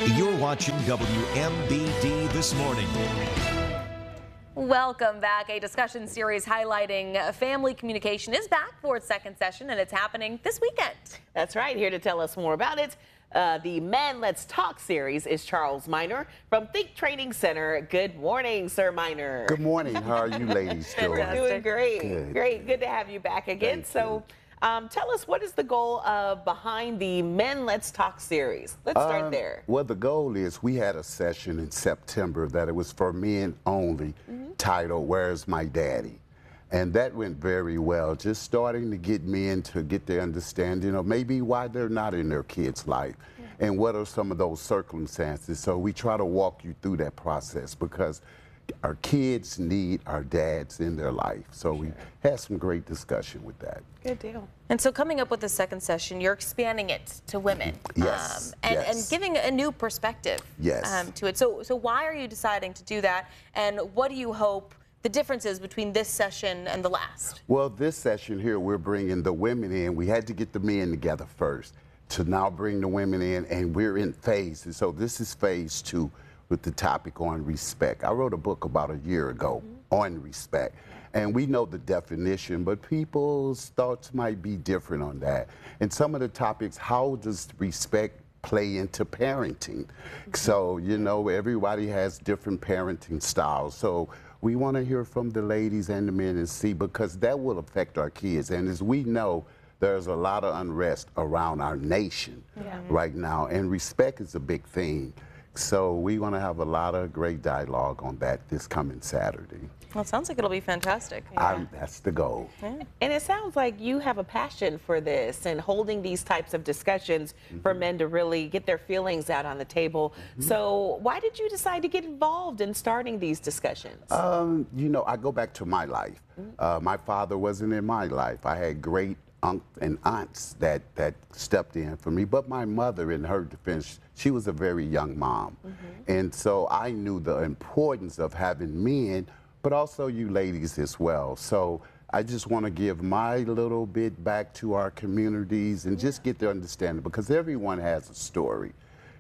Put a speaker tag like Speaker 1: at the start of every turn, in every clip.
Speaker 1: You're watching WMBD This Morning.
Speaker 2: Welcome back. A discussion series highlighting family communication is back for its second session, and it's happening this weekend.
Speaker 3: That's right. Here to tell us more about it, the Men Let's Talk series is Charles Miner from Think Training Center. Good morning, Sir Miner.
Speaker 4: Good morning. How are you ladies doing?
Speaker 3: We're doing great.
Speaker 4: Good.
Speaker 3: Great. Good to have you back again. Tell us, what is the goal behind the Men Let's Talk series? Let's start there.
Speaker 4: Well, the goal is we had a session in September that it was for men only, titled Where's My Daddy? And that went very well, just starting to get men to get their understanding of maybe why they're not in their kids' life and what are some of those circumstances. So we try to walk you through that process because our kids need our dads in their life. So we had some great discussion with that.
Speaker 3: Good deal.
Speaker 2: And so coming up with the second session, you're expanding it to women.
Speaker 4: Yes.
Speaker 2: And giving a new perspective to it. So why are you deciding to do that? And what do you hope the differences between this session and the last?
Speaker 4: Well, this session here, we're bringing the women in. We had to get the men together first to now bring the women in, and we're in phase. And so this is phase 2 with the topic on respect. I wrote a book about a year ago on respect. And we know the definition, but people's thoughts might be different on that. And some of the topics, how does respect play into parenting? So, you know, everybody has different parenting styles. So we want to hear from the ladies and the men and see, because that will affect our kids. And as we know, there's a lot of unrest around our nation right now, and respect is a big thing. So we want to have a lot of great dialogue on that this coming Saturday.
Speaker 2: Well, it sounds like it'll be fantastic.
Speaker 4: That's the goal.
Speaker 3: And it sounds like you have a passion for this and holding these types of discussions for men to really get their feelings out on the table. So why did you decide to get involved in starting these discussions?
Speaker 4: You know, I go back to my life. My father wasn't in my life. I had great uncles and aunts that stepped in for me, but my mother, in her defense, she was a very young mom. And so I knew the importance of having men, but also you ladies as well. So I just want to give my little bit back to our communities and just get their understanding, because everyone has a story.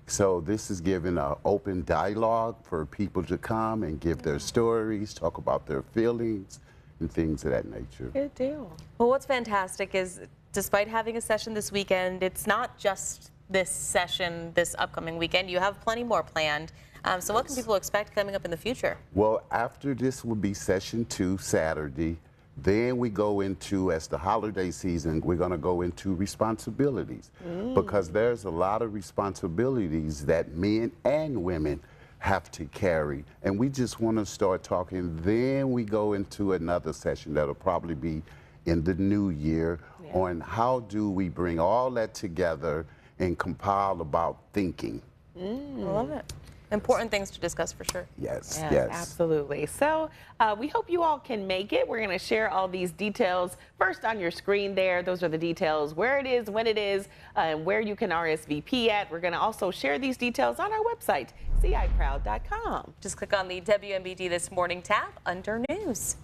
Speaker 4: So this is giving an open dialogue for people to come and give their stories, talk about their feelings, and things of that nature.
Speaker 3: Good deal.
Speaker 2: Well, what's fantastic is, despite having a session this weekend, it's not just this session this upcoming weekend. You have plenty more planned. So what can people expect coming up in the future?
Speaker 4: Well, after this will be session 2, Saturday. Then we go into, as the holiday season, we're going to go into responsibilities, because there's a lot of responsibilities that men and women have to carry. And we just want to start talking. Then we go into another session that'll probably be in the new year on how do we bring all that together and compile about thinking.
Speaker 2: I love it. Important things to discuss for sure.
Speaker 4: Yes,
Speaker 3: absolutely. So we hope you all can make it. We're going to share all these details first on your screen there. Those are the details, where it is, when it is, and where you can RSVP at. We're going to also share these details on our website, ciproud.com.
Speaker 2: Just click on the WMBD This Morning tab under News.